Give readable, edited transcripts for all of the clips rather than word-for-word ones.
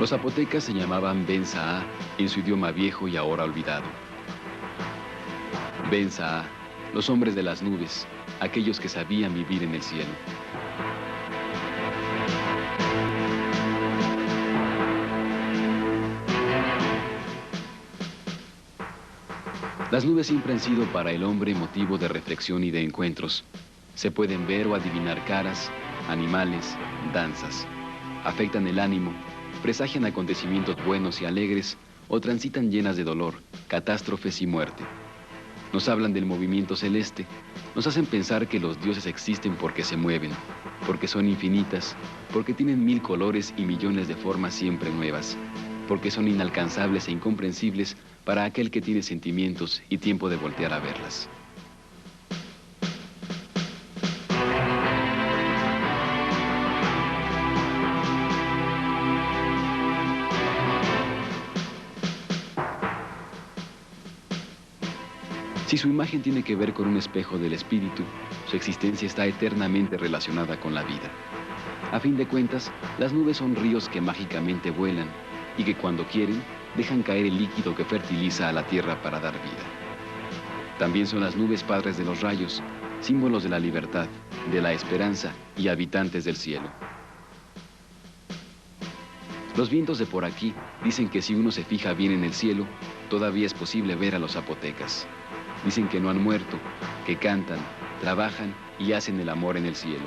Los zapotecas se llamaban Ben-Saa en su idioma viejo y ahora olvidado. Ben-Saa, los hombres de las nubes, aquellos que sabían vivir en el cielo. Las nubes siempre han sido para el hombre motivo de reflexión y de encuentros. Se pueden ver o adivinar caras, animales, danzas. Afectan el ánimo, presagian acontecimientos buenos y alegres o transitan llenas de dolor, catástrofes y muerte. Nos hablan del movimiento celeste, nos hacen pensar que los dioses existen porque se mueven, porque son infinitas, porque tienen 1000 colores y millones de formas siempre nuevas, porque son inalcanzables e incomprensibles para aquel que tiene sentimientos y tiempo de voltear a verlas. Si su imagen tiene que ver con un espejo del espíritu, su existencia está eternamente relacionada con la vida. A fin de cuentas, las nubes son ríos que mágicamente vuelan y que cuando quieren, dejan caer el líquido que fertiliza a la tierra para dar vida. También son las nubes padres de los rayos, símbolos de la libertad, de la esperanza y habitantes del cielo. Los vientos de por aquí dicen que si uno se fija bien en el cielo, todavía es posible ver a los zapotecas. Dicen que no han muerto, que cantan, trabajan y hacen el amor en el cielo.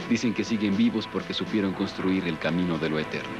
Dicen que siguen vivos porque supieron construir el camino de lo eterno.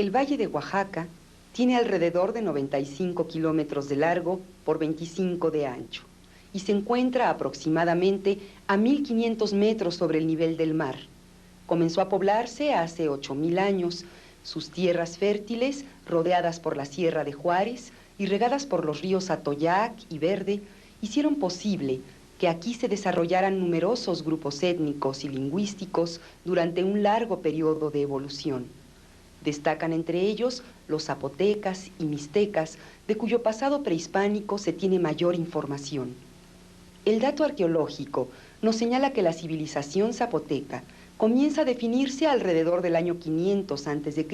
El Valle de Oaxaca tiene alrededor de 95 kilómetros de largo por 25 de ancho y se encuentra aproximadamente a 1500 metros sobre el nivel del mar. Comenzó a poblarse hace 8000 años, sus tierras fértiles, rodeadas por la Sierra de Juárez y regadas por los ríos Atoyac y Verde, hicieron posible que aquí se desarrollaran numerosos grupos étnicos y lingüísticos durante un largo periodo de evolución. Destacan entre ellos los zapotecas y mixtecas, de cuyo pasado prehispánico se tiene mayor información. El dato arqueológico nos señala que la civilización zapoteca comienza a definirse alrededor del año 500 a.C.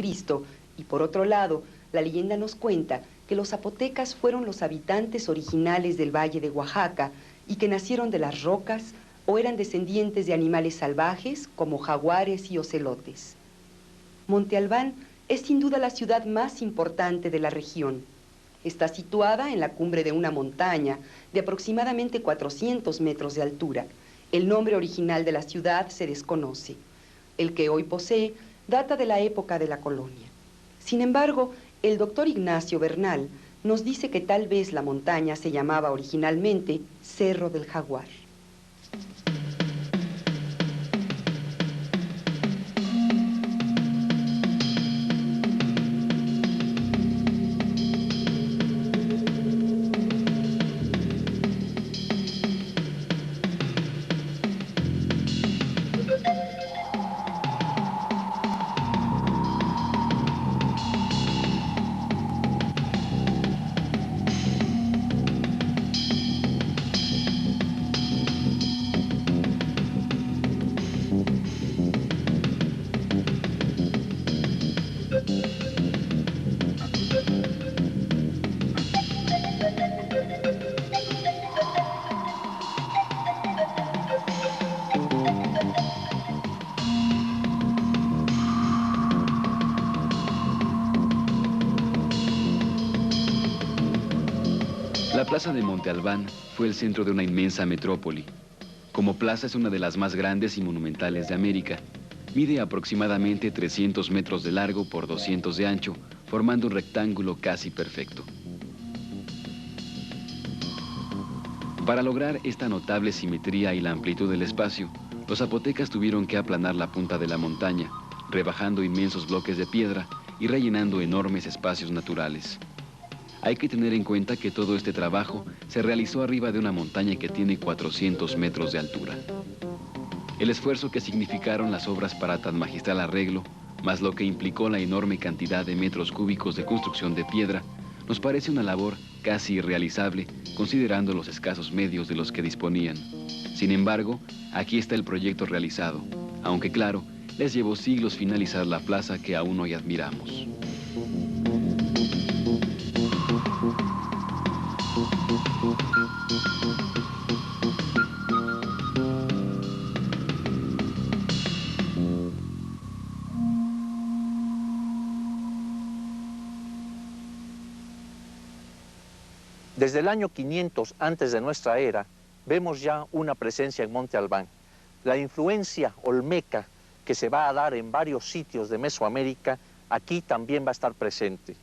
y por otro lado, la leyenda nos cuenta que los zapotecas fueron los habitantes originales del Valle de Oaxaca y que nacieron de las rocas o eran descendientes de animales salvajes como jaguares y ocelotes. Monte Albán es sin duda la ciudad más importante de la región. Está situada en la cumbre de una montaña de aproximadamente 400 metros de altura. El nombre original de la ciudad se desconoce. El que hoy posee data de la época de la colonia. Sin embargo, el doctor Ignacio Bernal nos dice que tal vez la montaña se llamaba originalmente Cerro del Jaguar. La plaza de Monte Albán fue el centro de una inmensa metrópoli. Como plaza es una de las más grandes y monumentales de América. Mide aproximadamente 300 metros de largo por 200 de ancho, formando un rectángulo casi perfecto. Para lograr esta notable simetría y la amplitud del espacio, los zapotecas tuvieron que aplanar la punta de la montaña, rebajando inmensos bloques de piedra y rellenando enormes espacios naturales. Hay que tener en cuenta que todo este trabajo se realizó arriba de una montaña que tiene 400 metros de altura. El esfuerzo que significaron las obras para tan magistral arreglo, más lo que implicó la enorme cantidad de metros cúbicos de construcción de piedra, nos parece una labor casi irrealizable, considerando los escasos medios de los que disponían. Sin embargo, aquí está el proyecto realizado, aunque claro, les llevó siglos finalizar la plaza que aún hoy admiramos. Desde el año 500 antes de nuestra era, vemos ya una presencia en Monte Albán. La influencia olmeca que se va a dar en varios sitios de Mesoamérica, aquí también va a estar presente.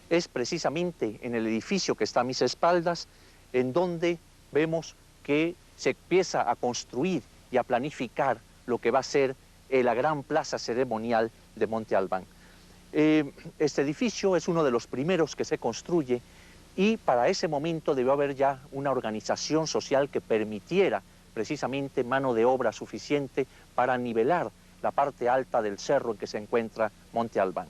Es precisamente en el edificio que está a mis espaldas, en donde vemos que se empieza a construir y a planificar lo que va a ser la gran plaza ceremonial de Monte Albán. Este edificio es uno de los primeros que se construye, y para ese momento debió haber ya una organización social que permitiera precisamente mano de obra suficiente para nivelar la parte alta del cerro en que se encuentra Monte Albán.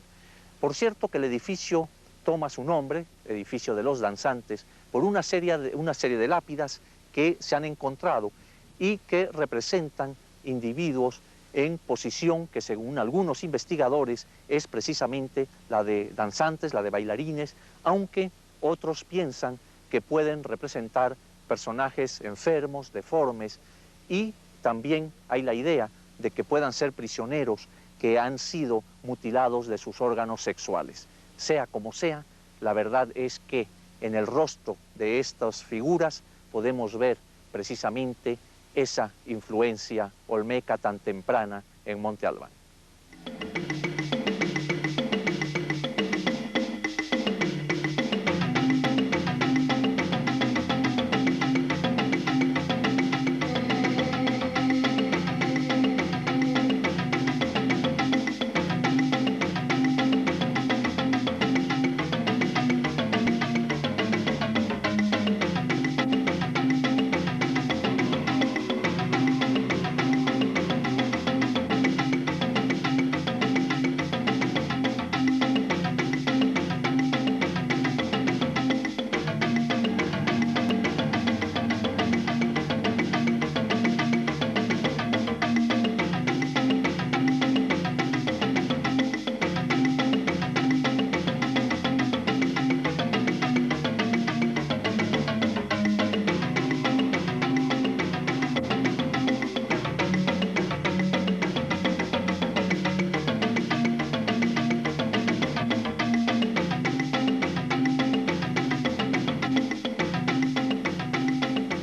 Por cierto que el edificio toma su nombre, edificio de los danzantes, por una serie de lápidas que se han encontrado y que representan individuos en posición que según algunos investigadores es precisamente la de danzantes, la de bailarines, aunque otros piensan que pueden representar personajes enfermos, deformes, y también hay la idea de que puedan ser prisioneros que han sido mutilados de sus órganos sexuales. Sea como sea, la verdad es que en el rostro de estas figuras podemos ver precisamente esa influencia olmeca tan temprana en Monte Albán.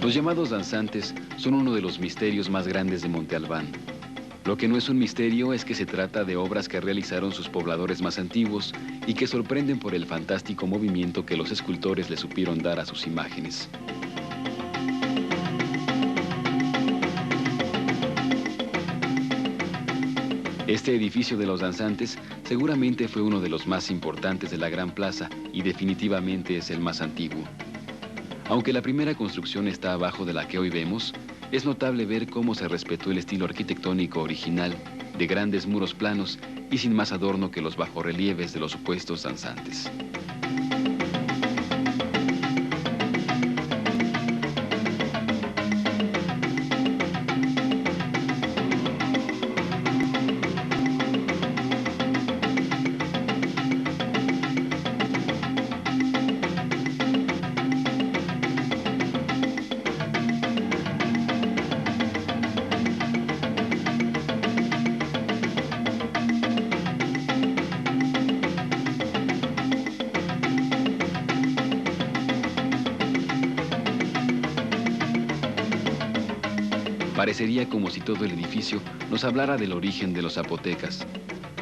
Los llamados danzantes son uno de los misterios más grandes de Monte Albán. Lo que no es un misterio es que se trata de obras que realizaron sus pobladores más antiguos y que sorprenden por el fantástico movimiento que los escultores le supieron dar a sus imágenes. Este edificio de los danzantes seguramente fue uno de los más importantes de la Gran Plaza y definitivamente es el más antiguo. Aunque la primera construcción está abajo de la que hoy vemos, es notable ver cómo se respetó el estilo arquitectónico original de grandes muros planos y sin más adorno que los bajorrelieves de los supuestos danzantes. Parecería como si todo el edificio nos hablara del origen de los zapotecas.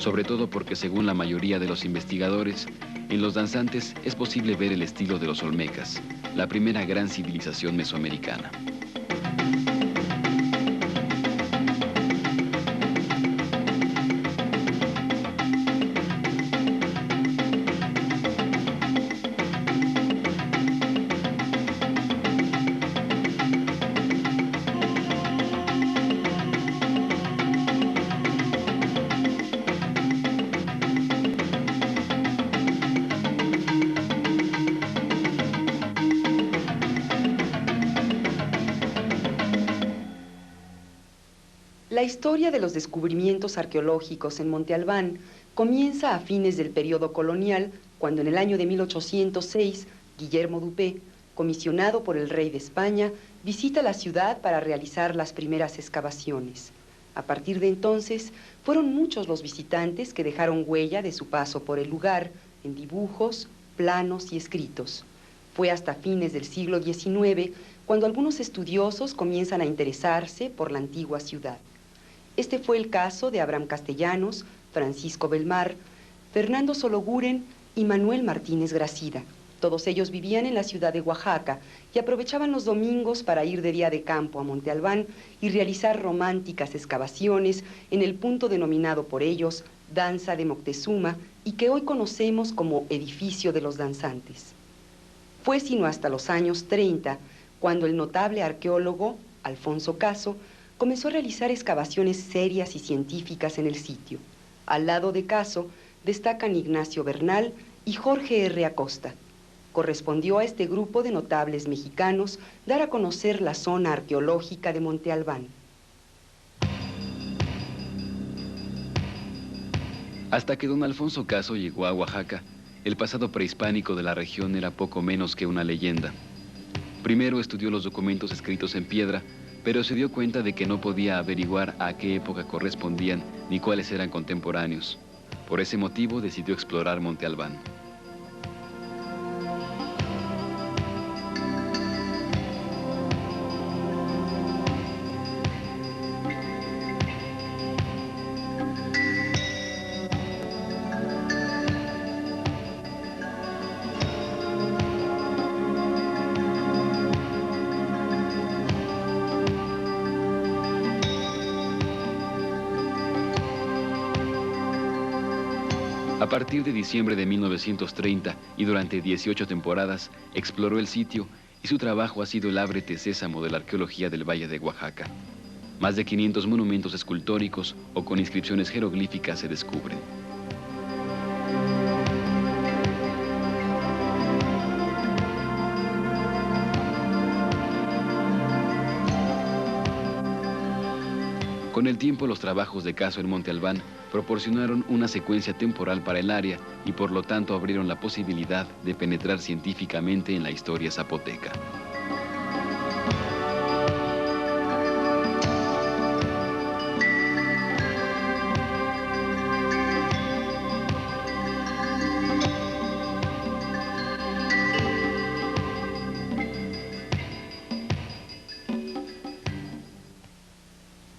sobre todo porque según la mayoría de los investigadores, en los danzantes es posible ver el estilo de los olmecas, la primera gran civilización mesoamericana. La historia de los descubrimientos arqueológicos en Monte Albán comienza a fines del periodo colonial, cuando en el año de 1806, Guillermo Dupé, comisionado por el rey de España, visita la ciudad para realizar las primeras excavaciones. A partir de entonces, fueron muchos los visitantes que dejaron huella de su paso por el lugar, en dibujos, planos y escritos. Fue hasta fines del siglo XIX cuando algunos estudiosos comienzan a interesarse por la antigua ciudad. Este fue el caso de Abraham Castellanos, Francisco Belmar, Fernando Sologuren y Manuel Martínez Gracida. Todos ellos vivían en la ciudad de Oaxaca y aprovechaban los domingos para ir de día de campo a Monte Albán y realizar románticas excavaciones en el punto denominado por ellos Danza de Moctezuma y que hoy conocemos como Edificio de los Danzantes. Fue sino hasta los años 30 cuando el notable arqueólogo Alfonso Caso comenzó a realizar excavaciones serias y científicas en el sitio. Al lado de Caso destacan Ignacio Bernal y Jorge R. Acosta. Correspondió a este grupo de notables mexicanos dar a conocer la zona arqueológica de Monte Albán. Hasta que don Alfonso Caso llegó a Oaxaca, el pasado prehispánico de la región era poco menos que una leyenda. Primero estudió los documentos escritos en piedra, pero se dio cuenta de que no podía averiguar a qué época correspondían ni cuáles eran contemporáneos. Por ese motivo decidió explorar Monte Albán. A partir de diciembre de 1930 y durante 18 temporadas, exploró el sitio y su trabajo ha sido el ábrete sésamo de la arqueología del Valle de Oaxaca. Más de 500 monumentos escultóricos o con inscripciones jeroglíficas se descubren. Con el tiempo, los trabajos de Caso en Monte Albán proporcionaron una secuencia temporal para el área y por lo tanto abrieron la posibilidad de penetrar científicamente en la historia zapoteca.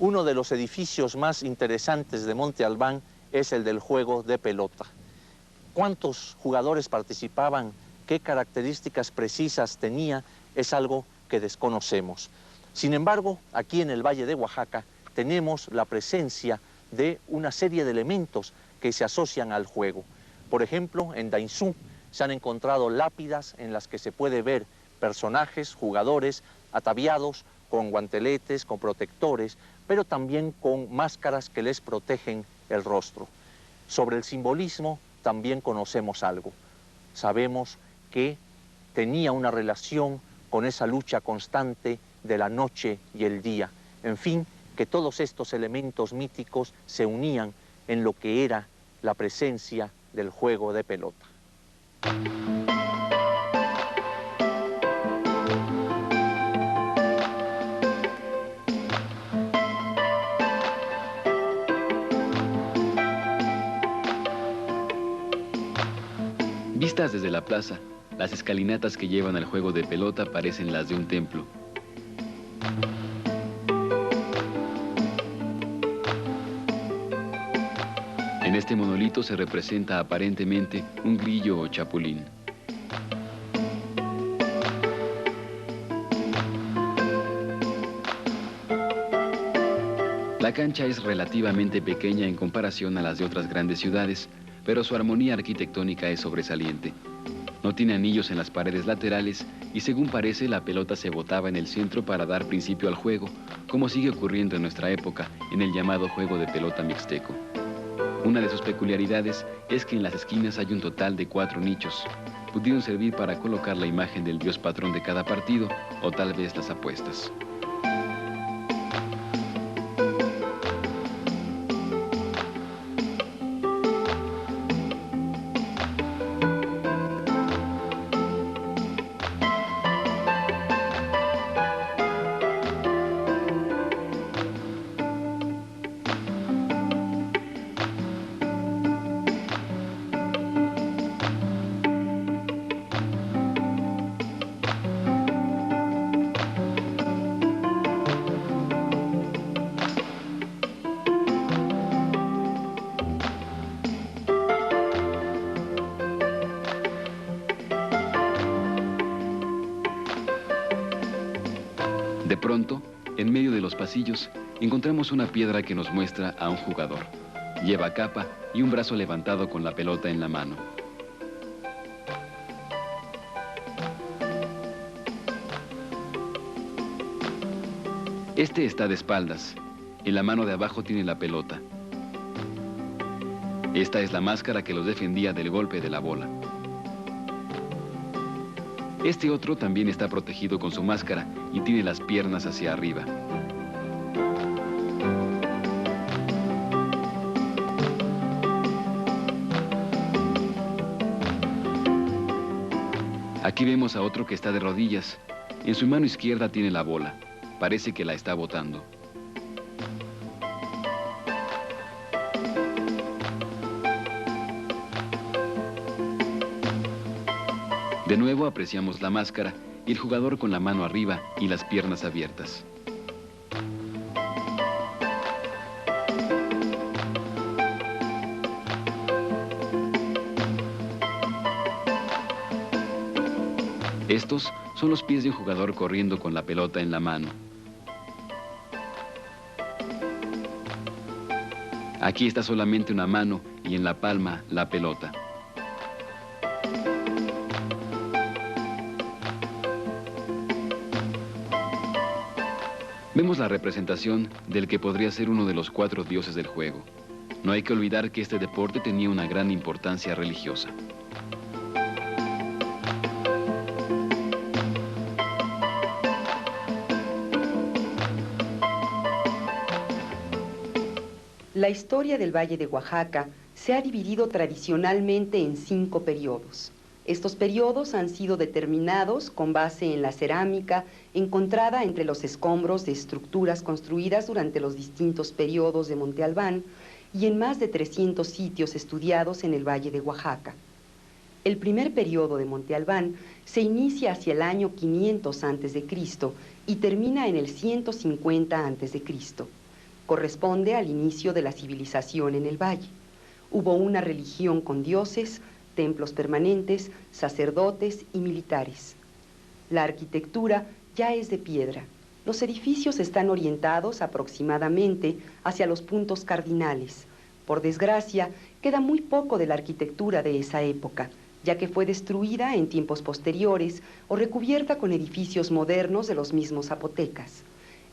Uno de los edificios más interesantes de Monte Albán es el del juego de pelota. ¿Cuántos jugadores participaban? ¿Qué características precisas tenía? Es algo que desconocemos. Sin embargo, aquí en el Valle de Oaxaca tenemos la presencia de una serie de elementos que se asocian al juego. Por ejemplo, en Dainzú se han encontrado lápidas en las que se puede ver personajes, jugadores, ataviados con guanteletes, con protectores, pero también con máscaras que les protegen el rostro. Sobre el simbolismo también conocemos algo. Sabemos que tenía una relación con esa lucha constante de la noche y el día. En fin, que todos estos elementos míticos se unían en lo que era la presencia del juego de pelota. Vistas desde la plaza, las escalinatas que llevan al juego de pelota parecen las de un templo. En este monolito se representa aparentemente un grillo o chapulín. La cancha es relativamente pequeña en comparación a las de otras grandes ciudades, pero su armonía arquitectónica es sobresaliente. No tiene anillos en las paredes laterales y, según parece, la pelota se botaba en el centro para dar principio al juego, como sigue ocurriendo en nuestra época en el llamado juego de pelota mixteco. Una de sus peculiaridades es que en las esquinas hay un total de 4 nichos. Pudieron servir para colocar la imagen del dios patrón de cada partido o tal vez las apuestas. De pronto, en medio de los pasillos, encontramos una piedra que nos muestra a un jugador. Lleva capa y un brazo levantado con la pelota en la mano. Este está de espaldas. En la mano de abajo tiene la pelota. Esta es la máscara que los defendía del golpe de la bola. Este otro también está protegido con su máscara y tiene las piernas hacia arriba. Aquí vemos a otro que está de rodillas. En su mano izquierda tiene la bola. Parece que la está botando. De nuevo apreciamos la máscara y el jugador con la mano arriba y las piernas abiertas. Estos son los pies de un jugador corriendo con la pelota en la mano. Aquí está solamente una mano y en la palma la pelota. Vemos la representación del que podría ser uno de los 4 dioses del juego. No hay que olvidar que este deporte tenía una gran importancia religiosa. La historia del Valle de Oaxaca se ha dividido tradicionalmente en 5 periodos. Estos periodos han sido determinados con base en la cerámica encontrada entre los escombros de estructuras construidas durante los distintos periodos de Monte Albán y en más de 300 sitios estudiados en el Valle de Oaxaca. El primer periodo de Monte Albán se inicia hacia el año 500 a.C. y termina en el 150 a.C. Corresponde al inicio de la civilización en el valle. Hubo una religión con dioses, templos permanentes, sacerdotes y militares. La arquitectura ya es de piedra. Los edificios están orientados aproximadamente hacia los puntos cardinales. Por desgracia, queda muy poco de la arquitectura de esa época, ya que fue destruida en tiempos posteriores o recubierta con edificios modernos de los mismos zapotecas.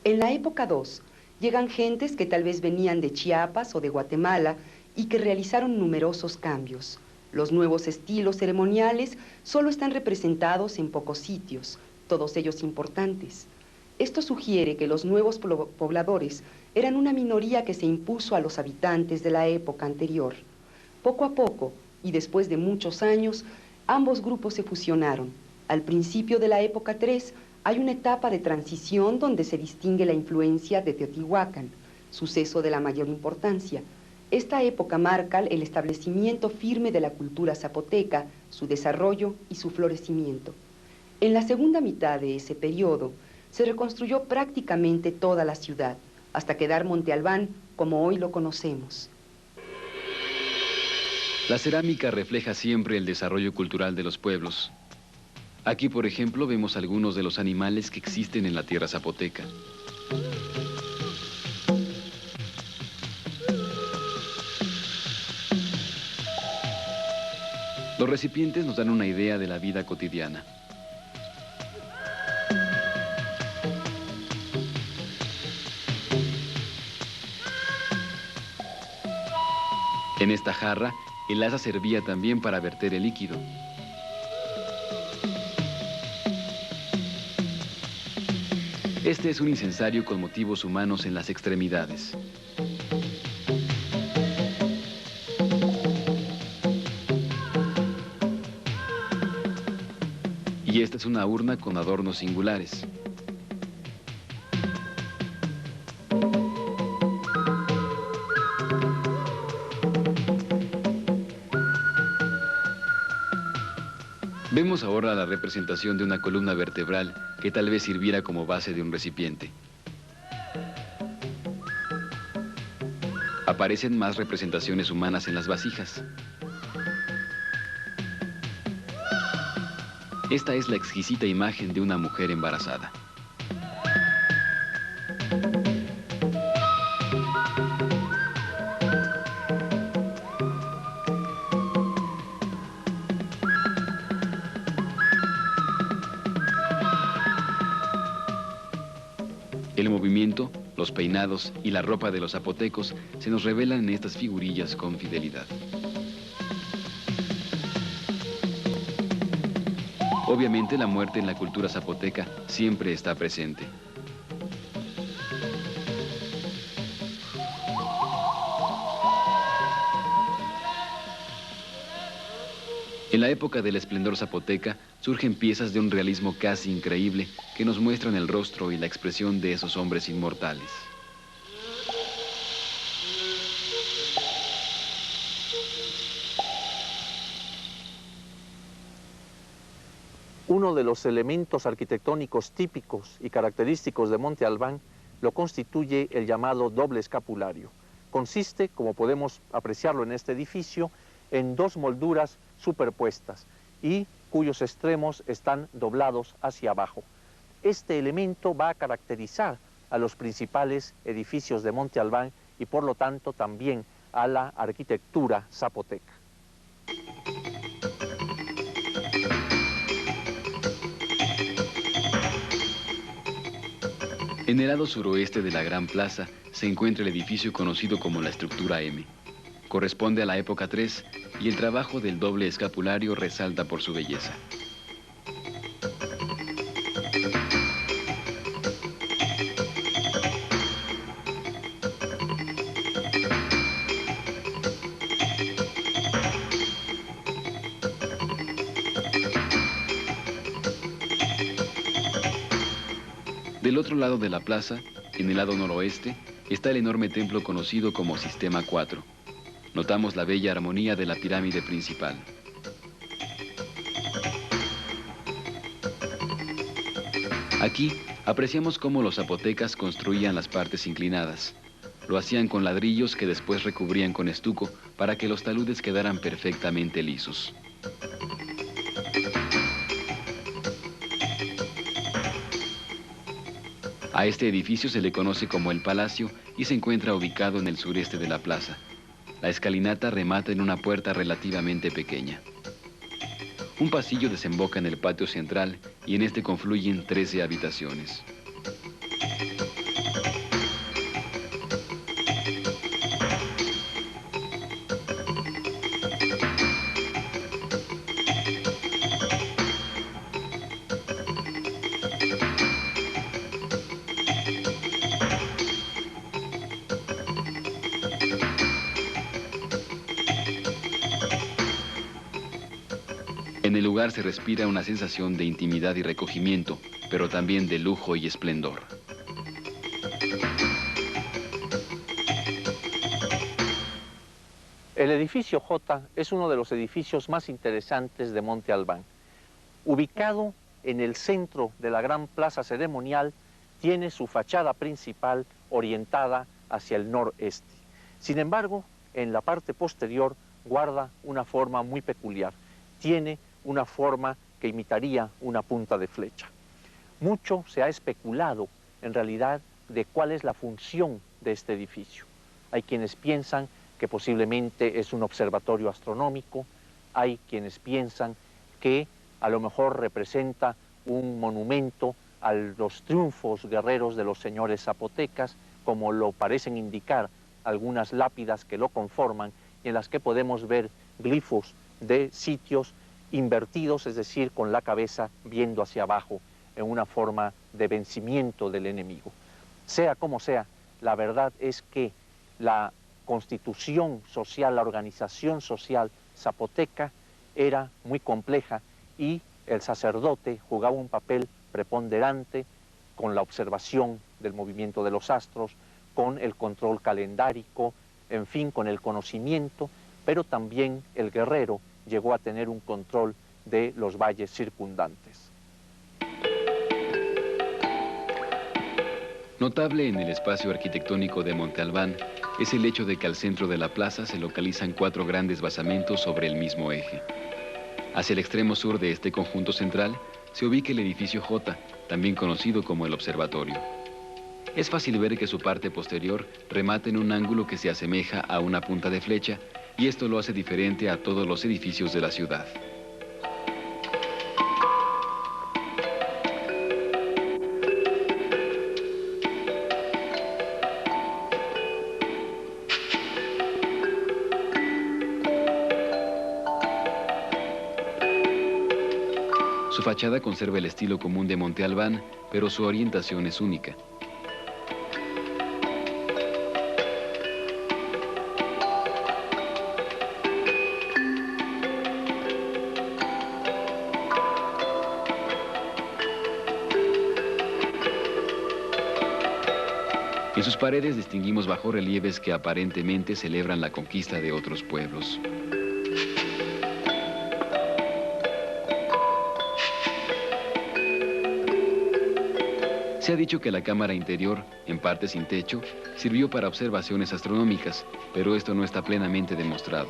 En la época 2, llegan gentes que tal vez venían de Chiapas o de Guatemala y que realizaron numerosos cambios. Los nuevos estilos ceremoniales solo están representados en pocos sitios, todos ellos importantes. Esto sugiere que los nuevos pobladores eran una minoría que se impuso a los habitantes de la época anterior. Poco a poco, y después de muchos años, ambos grupos se fusionaron. Al principio de la época 3, hay una etapa de transición donde se distingue la influencia de Teotihuacán, suceso de la mayor importancia. Esta época marca el establecimiento firme de la cultura zapoteca, su desarrollo y su florecimiento. En la segunda mitad de ese periodo, se reconstruyó prácticamente toda la ciudad, hasta quedar Monte Albán como hoy lo conocemos. La cerámica refleja siempre el desarrollo cultural de los pueblos. Aquí, por ejemplo, vemos algunos de los animales que existen en la tierra zapoteca. Los recipientes nos dan una idea de la vida cotidiana. En esta jarra, el asa servía también para verter el líquido. Este es un incensario con motivos humanos en las extremidades. Y esta es una urna con adornos singulares. Vemos ahora la representación de una columna vertebral que tal vez sirviera como base de un recipiente. Aparecen más representaciones humanas en las vasijas. Esta es la exquisita imagen de una mujer embarazada. El movimiento, los peinados y la ropa de los zapotecos se nos revelan en estas figurillas con fidelidad. Obviamente, la muerte en la cultura zapoteca siempre está presente. En la época del esplendor zapoteca surgen piezas de un realismo casi increíble que nos muestran el rostro y la expresión de esos hombres inmortales. Uno de los elementos arquitectónicos típicos y característicos de Monte Albán lo constituye el llamado doble escapulario. Consiste, como podemos apreciarlo en este edificio, en dos molduras superpuestas y cuyos extremos están doblados hacia abajo. Este elemento va a caracterizar a los principales edificios de Monte Albán y por lo tanto también a la arquitectura zapoteca. En el lado suroeste de la Gran Plaza se encuentra el edificio conocido como la estructura M. Corresponde a la época 3 y el trabajo del doble escapulario resalta por su belleza. Del otro lado de la plaza, en el lado noroeste, está el enorme templo conocido como Sistema 4. Notamos la bella armonía de la pirámide principal. Aquí apreciamos cómo los zapotecas construían las partes inclinadas. Lo hacían con ladrillos que después recubrían con estuco para que los taludes quedaran perfectamente lisos. A este edificio se le conoce como el Palacio y se encuentra ubicado en el sureste de la plaza. La escalinata remata en una puerta relativamente pequeña. Un pasillo desemboca en el patio central y en este confluyen 13 habitaciones. En el lugar se respira una sensación de intimidad y recogimiento, pero también de lujo y esplendor. El edificio J es uno de los edificios más interesantes de Monte Albán. Ubicado en el centro de la gran plaza ceremonial, tiene su fachada principal orientada hacia el noreste. Sin embargo, en la parte posterior guarda una forma muy peculiar. Tiene una forma que imitaría una punta de flecha. Mucho se ha especulado, en realidad, de cuál es la función de este edificio. Hay quienes piensan que posiblemente es un observatorio astronómico, hay quienes piensan que a lo mejor representa un monumento a los triunfos guerreros de los señores zapotecas, como lo parecen indicar algunas lápidas que lo conforman y en las que podemos ver glifos de sitios invertidos, es decir, con la cabeza viendo hacia abajo, en una forma de vencimiento del enemigo. Sea como sea, la verdad es que la constitución social, la organización social zapoteca era muy compleja y el sacerdote jugaba un papel preponderante con la observación del movimiento de los astros, con el control calendárico, en fin, con el conocimiento, pero también el guerrero llegó a tener un control de los valles circundantes. Notable en el espacio arquitectónico de Monte Albán es el hecho de que al centro de la plaza se localizan 4 grandes basamentos sobre el mismo eje. Hacia el extremo sur de este conjunto central se ubica el edificio J, también conocido como el observatorio. Es fácil ver que su parte posterior remata en un ángulo que se asemeja a una punta de flecha y esto lo hace diferente a todos los edificios de la ciudad. Su fachada conserva el estilo común de Monte Albán, pero su orientación es única. En sus paredes distinguimos bajorrelieves que aparentemente celebran la conquista de otros pueblos. Se ha dicho que la cámara interior, en parte sin techo, sirvió para observaciones astronómicas, pero esto no está plenamente demostrado.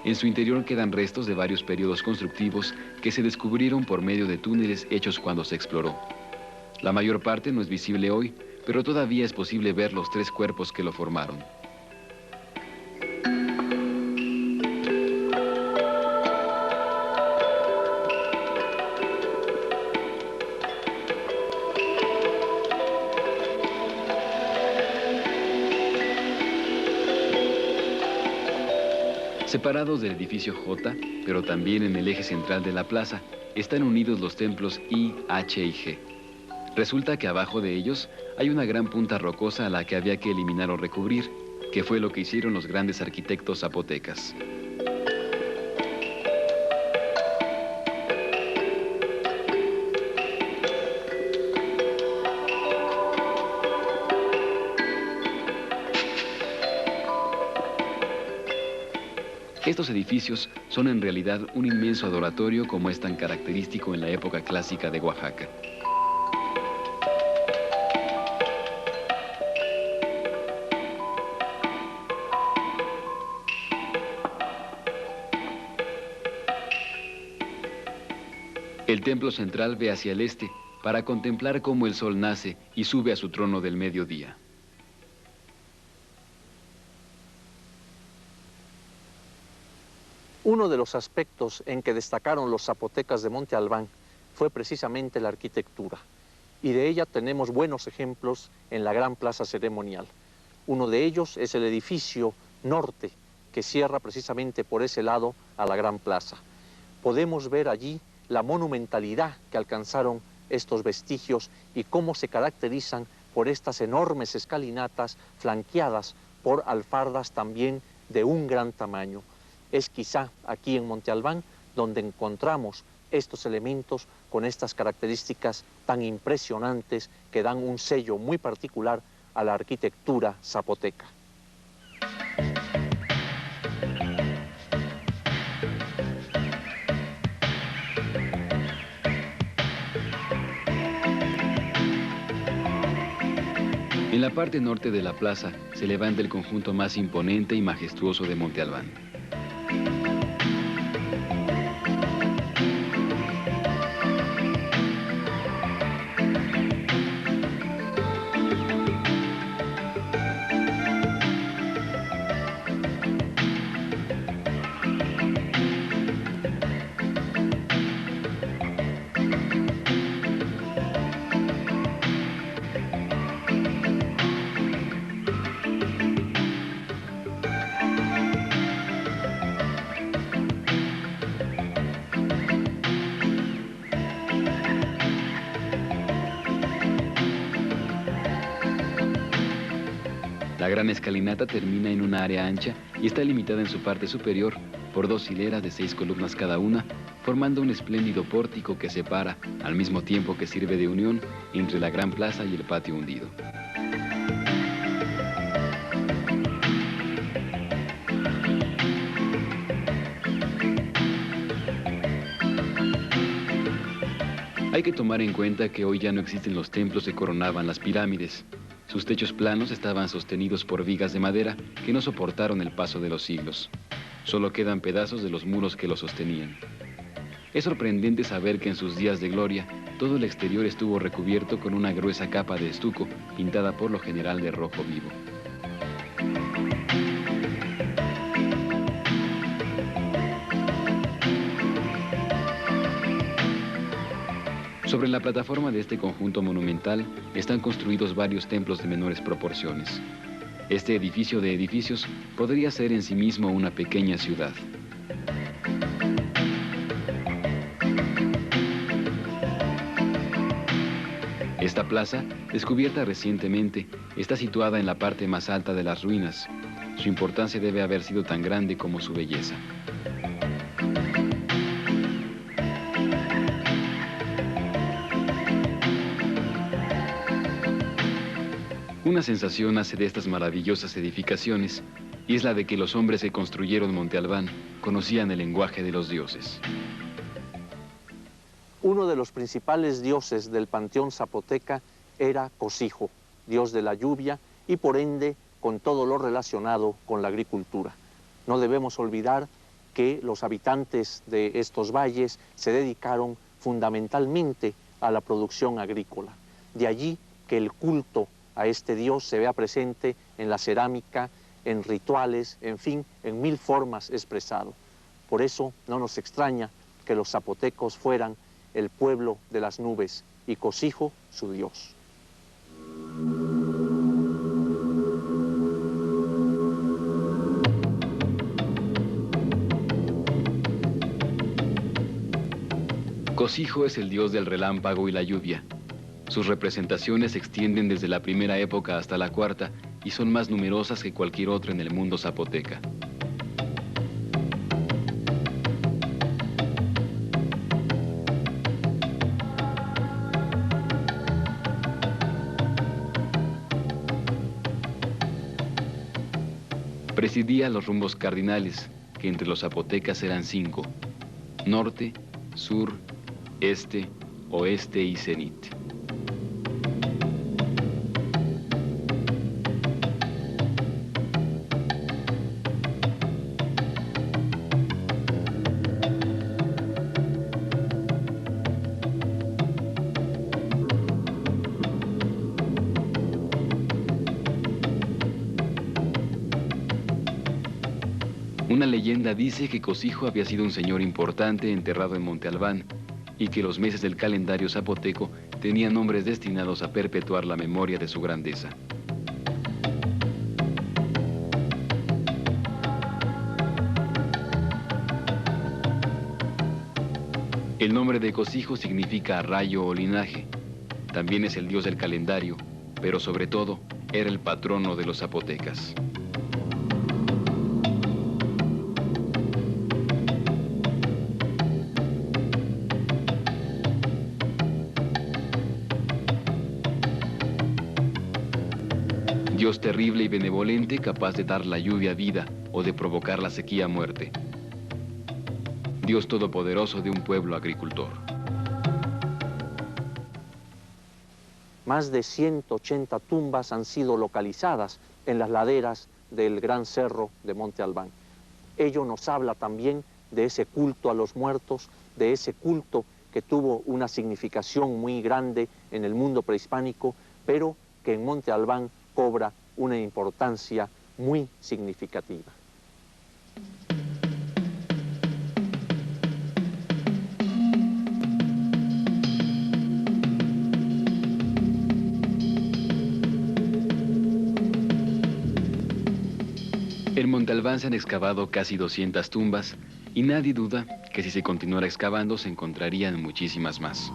En su interior quedan restos de varios periodos constructivos que se descubrieron por medio de túneles hechos cuando se exploró. La mayor parte no es visible hoy, pero todavía es posible ver los 3 cuerpos que lo formaron. Separados del edificio J, pero también en el eje central de la plaza, están unidos los templos I, H y G. Resulta que abajo de ellos hay una gran punta rocosa a la que había que eliminar o recubrir, que fue lo que hicieron los grandes arquitectos zapotecas. Estos edificios son en realidad un inmenso adoratorio como es tan característico en la época clásica de Oaxaca. El templo central ve hacia el este para contemplar cómo el sol nace y sube a su trono del mediodía. Uno de los aspectos en que destacaron los zapotecas de Monte Albán fue precisamente la arquitectura, y de ella tenemos buenos ejemplos en la gran plaza ceremonial. Uno de ellos es el edificio norte, que cierra precisamente por ese lado a la gran plaza. Podemos ver allí la monumentalidad que alcanzaron estos vestigios y cómo se caracterizan por estas enormes escalinatas flanqueadas por alfardas también de un gran tamaño. Es quizá aquí en Monte Albán donde encontramos estos elementos con estas características tan impresionantes que dan un sello muy particular a la arquitectura zapoteca. En la parte norte de la plaza se levanta el conjunto más imponente y majestuoso de Monte Albán. La gran escalinata termina en una área ancha y está limitada en su parte superior por 2 hileras de 6 columnas cada una, formando un espléndido pórtico que separa, al mismo tiempo que sirve de unión, entre la gran plaza y el patio hundido. Hay que tomar en cuenta que hoy ya no existen los templos que coronaban las pirámides. Sus techos planos estaban sostenidos por vigas de madera que no soportaron el paso de los siglos. Solo quedan pedazos de los muros que los sostenían. Es sorprendente saber que en sus días de gloria, todo el exterior estuvo recubierto con una gruesa capa de estuco, pintada por lo general de rojo vivo. Sobre la plataforma de este conjunto monumental están construidos varios templos de menores proporciones. Este edificio de edificios podría ser en sí mismo una pequeña ciudad. Esta plaza, descubierta recientemente, está situada en la parte más alta de las ruinas. Su importancia debe haber sido tan grande como su belleza. Una sensación nace de estas maravillosas edificaciones, y es la de que los hombres que construyeron Monte Albán conocían el lenguaje de los dioses. Uno de los principales dioses del panteón zapoteca era Cosijo, dios de la lluvia y por ende con todo lo relacionado con la agricultura. No debemos olvidar que los habitantes de estos valles se dedicaron fundamentalmente a la producción agrícola. De allí que el culto a este dios se vea presente en la cerámica, en rituales, en fin, en 1000 formas expresado. Por eso no nos extraña que los zapotecos fueran el pueblo de las nubes y Cosijo su dios. Cosijo es el dios del relámpago y la lluvia. Sus representaciones se extienden desde la primera época hasta la cuarta y son más numerosas que cualquier otro en el mundo zapoteca. Presidía los rumbos cardinales, que entre los zapotecas eran 5: norte, sur, este, oeste y cenit. Una leyenda dice que Cosijo había sido un señor importante enterrado en Monte Albán y que los meses del calendario zapoteco tenían nombres destinados a perpetuar la memoria de su grandeza. El nombre de Cosijo significa rayo o linaje. También es el dios del calendario, pero sobre todo era el patrono de los zapotecas. Dios terrible y benevolente, capaz de dar la lluvia vida o de provocar la sequía muerte. Dios todopoderoso de un pueblo agricultor. Más de 180 tumbas han sido localizadas en las laderas del gran cerro de Monte Albán. Ello nos habla también de ese culto a los muertos, de ese culto que tuvo una significación muy grande en el mundo prehispánico, pero que en Monte Albán cobra una importancia muy significativa. En Monte Albán se han excavado casi 200 tumbas y nadie duda que si se continuara excavando se encontrarían muchísimas más.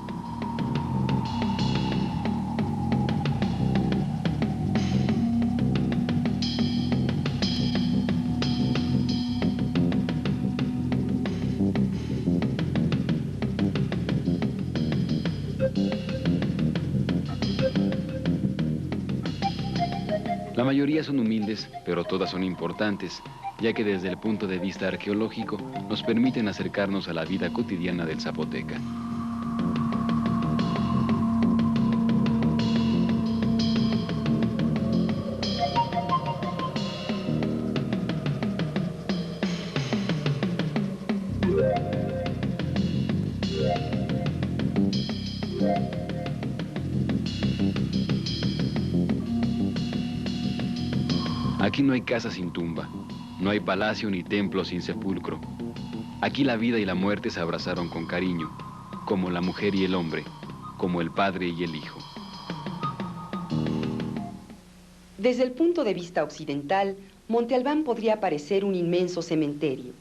La mayoría son humildes, pero todas son importantes, ya que desde el punto de vista arqueológico nos permiten acercarnos a la vida cotidiana del zapoteca. Aquí no hay casa sin tumba, no hay palacio ni templo sin sepulcro. Aquí la vida y la muerte se abrazaron con cariño, como la mujer y el hombre, como el padre y el hijo. Desde el punto de vista occidental, Monte Albán podría parecer un inmenso cementerio.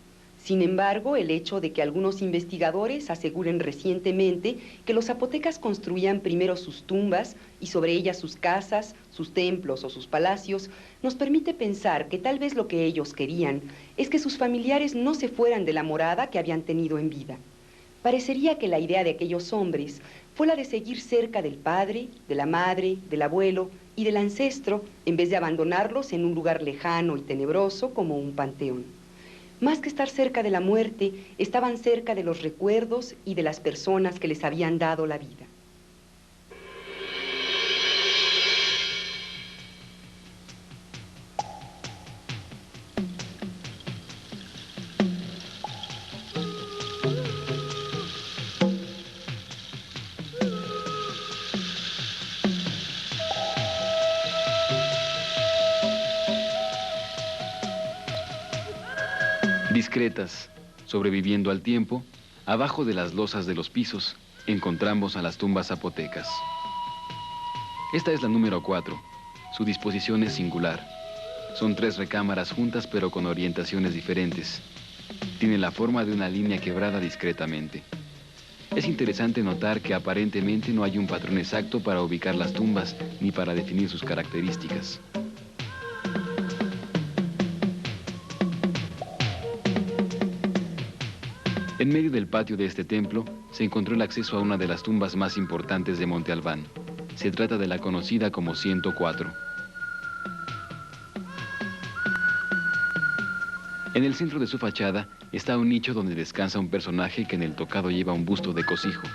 Sin embargo, el hecho de que algunos investigadores aseguren recientemente que los zapotecas construían primero sus tumbas y sobre ellas sus casas, sus templos o sus palacios, nos permite pensar que tal vez lo que ellos querían es que sus familiares no se fueran de la morada que habían tenido en vida. Parecería que la idea de aquellos hombres fue la de seguir cerca del padre, de la madre, del abuelo y del ancestro, en vez de abandonarlos en un lugar lejano y tenebroso como un panteón. Más que estar cerca de la muerte, estaban cerca de los recuerdos y de las personas que les habían dado la vida. Discretas, sobreviviendo al tiempo, abajo de las losas de los pisos, encontramos a las tumbas zapotecas. Esta es la número 4. Su disposición es singular. Son 3 recámaras juntas pero con orientaciones diferentes. Tiene la forma de una línea quebrada discretamente. Es interesante notar que aparentemente no hay un patrón exacto para ubicar las tumbas ni para definir sus características. En medio del patio de este templo se encontró el acceso a una de las tumbas más importantes de Monte Albán. Se trata de la conocida como 104. En el centro de su fachada está un nicho donde descansa un personaje que en el tocado lleva un busto de Cosijo.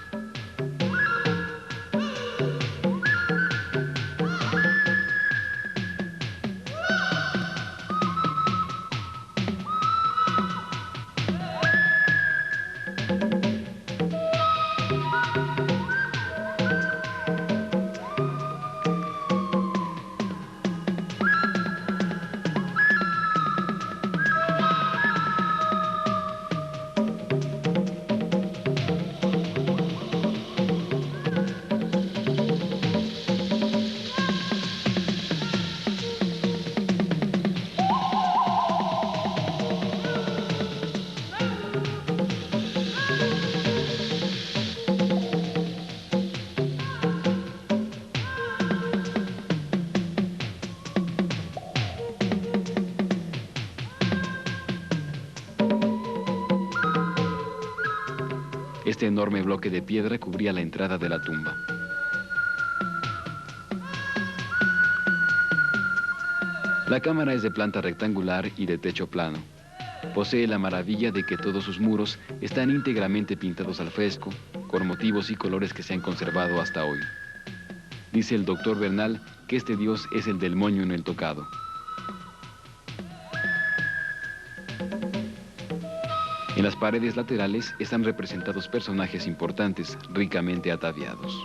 Este enorme bloque de piedra cubría la entrada de la tumba. La cámara es de planta rectangular y de techo plano. Posee la maravilla de que todos sus muros están íntegramente pintados al fresco, con motivos y colores que se han conservado hasta hoy. Dice el doctor Bernal que este dios es el del moño en el tocado. En las paredes laterales están representados personajes importantes, ricamente ataviados.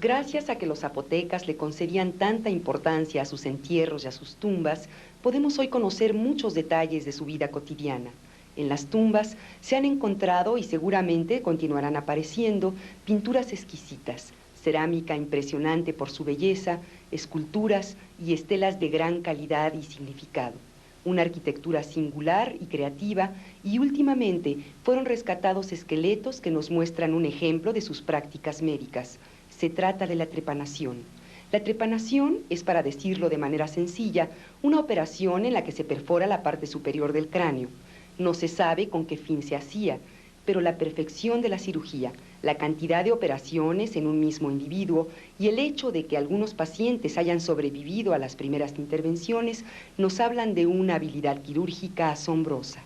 Gracias a que los zapotecas le concedían tanta importancia a sus entierros y a sus tumbas, podemos hoy conocer muchos detalles de su vida cotidiana. En las tumbas se han encontrado y seguramente continuarán apareciendo pinturas exquisitas, cerámica impresionante por su belleza, esculturas y estelas de gran calidad y significado, una arquitectura singular y creativa, y últimamente fueron rescatados esqueletos que nos muestran un ejemplo de sus prácticas médicas. Se trata de la trepanación. La trepanación es, para decirlo de manera sencilla, una operación en la que se perfora la parte superior del cráneo. No se sabe con qué fin se hacía, pero la perfección de la cirugía, la cantidad de operaciones en un mismo individuo y el hecho de que algunos pacientes hayan sobrevivido a las primeras intervenciones nos hablan de una habilidad quirúrgica asombrosa.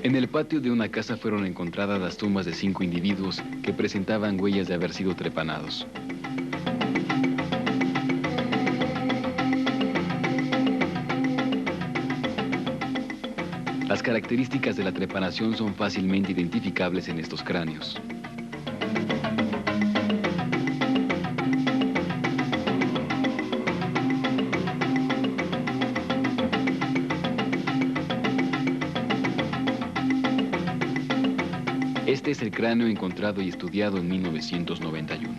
En el patio de una casa fueron encontradas las tumbas de 5 individuos que presentaban huellas de haber sido trepanados. Las características de la trepanación son fácilmente identificables en estos cráneos. Este es el cráneo encontrado y estudiado en 1991.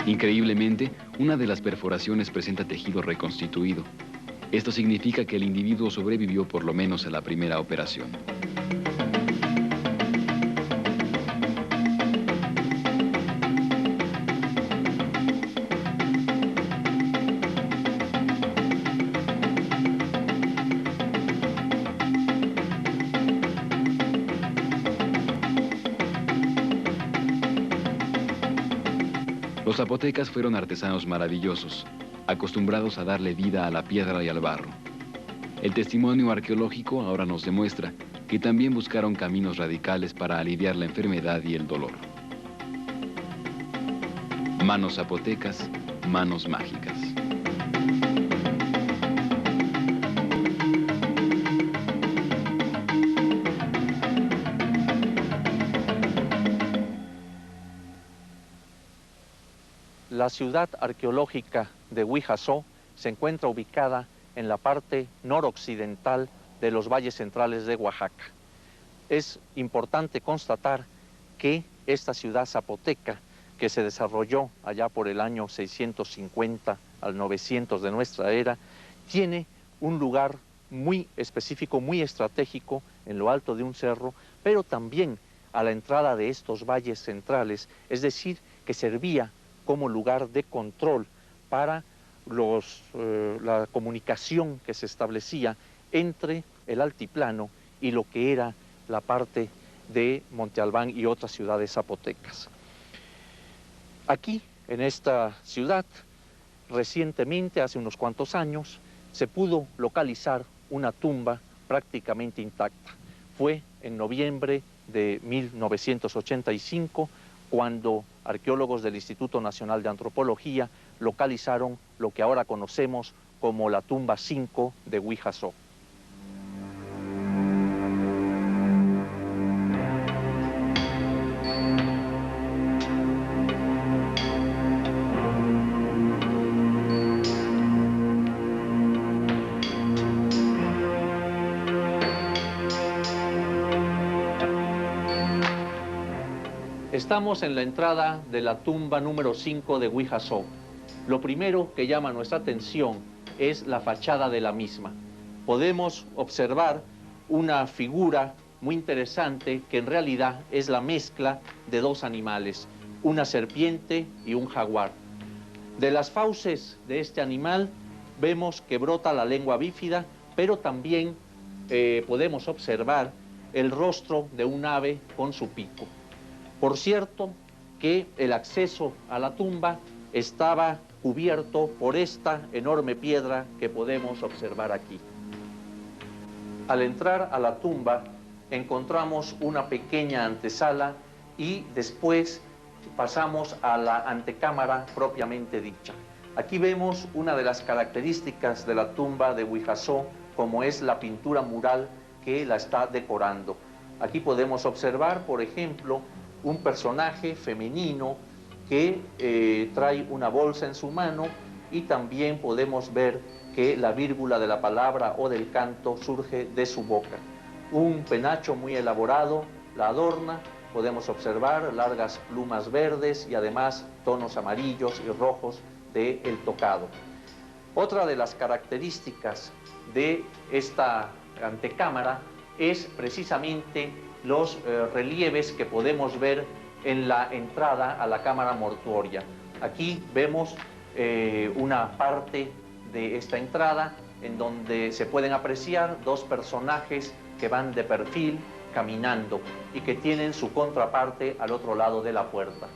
Increíblemente, una de las perforaciones presenta tejido reconstituido. Esto significa que el individuo sobrevivió por lo menos a la primera operación. Los zapotecas fueron artesanos maravillosos, acostumbrados a darle vida a la piedra y al barro. El testimonio arqueológico ahora nos demuestra que también buscaron caminos radicales para aliviar la enfermedad y el dolor. Manos zapotecas, manos mágicas. La ciudad arqueológica de Huijazó se encuentra ubicada en la parte noroccidental de los valles centrales de Oaxaca. Es importante constatar que esta ciudad zapoteca, que se desarrolló allá por el año 650 al 900 de nuestra era, tiene un lugar muy específico, muy estratégico en lo alto de un cerro, pero también a la entrada de estos valles centrales, es decir, que servía como lugar de control para la comunicación que se establecía entre el altiplano y lo que era la parte de Monte Albán y otras ciudades zapotecas. Aquí, en esta ciudad, recientemente, hace unos cuantos años, se pudo localizar una tumba prácticamente intacta. Fue en noviembre de 1985 cuando arqueólogos del Instituto Nacional de Antropología localizaron lo que ahora conocemos como la tumba 5 de Huijazó. Estamos en la entrada de la tumba número 5 de Huijazó. Lo primero que llama nuestra atención es la fachada de la misma. Podemos observar una figura muy interesante que en realidad es la mezcla de dos animales, una serpiente y un jaguar. De las fauces de este animal vemos que brota la lengua bífida, pero también podemos observar el rostro de un ave con su pico. Por cierto, que el acceso a la tumba estaba cubierto por esta enorme piedra que podemos observar aquí. Al entrar a la tumba encontramos una pequeña antesala y después pasamos a la antecámara propiamente dicha. Aquí vemos una de las características de la tumba de Huijazó, como es la pintura mural que la está decorando. Aquí podemos observar, por ejemplo, un personaje femenino que trae una bolsa en su mano y también podemos ver que la vírgula de la palabra o del canto surge de su boca. Un penacho muy elaborado la adorna, podemos observar largas plumas verdes y además tonos amarillos y rojos del tocado. Otra de las características de esta antecámara es precisamente los relieves que podemos ver en la entrada a la cámara mortuoria. Aquí vemos una parte de esta entrada en donde se pueden apreciar dos personajes que van de perfil caminando y que tienen su contraparte al otro lado de la puerta.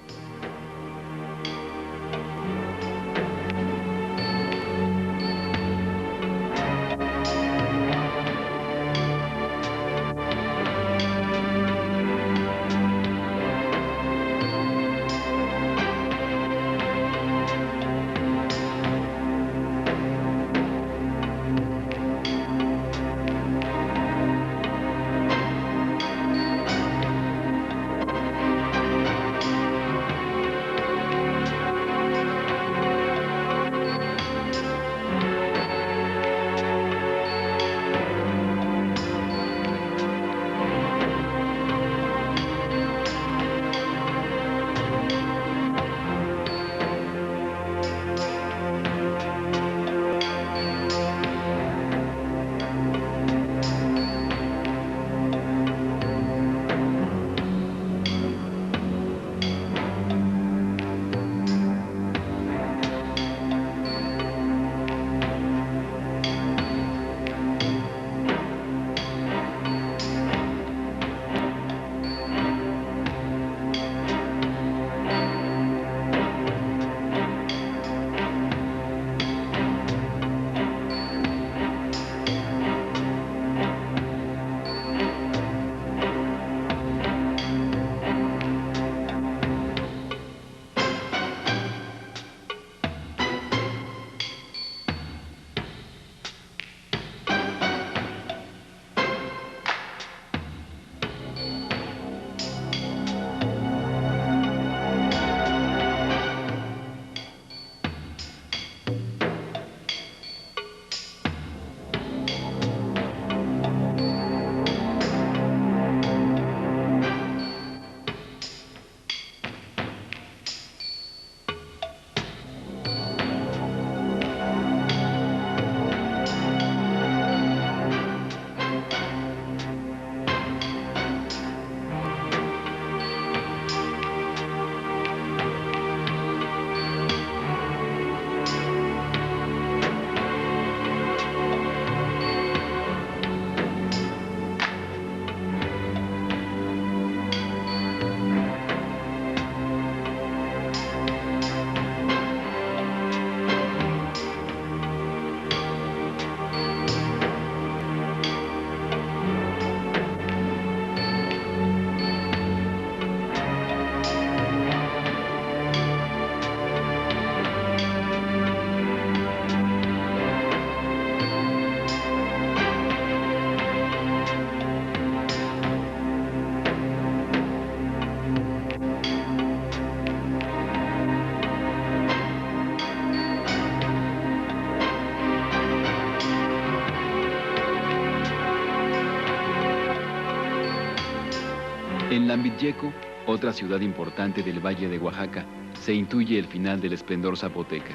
En Lambayeque, otra ciudad importante del Valle de Oaxaca, se intuye el final del esplendor zapoteca.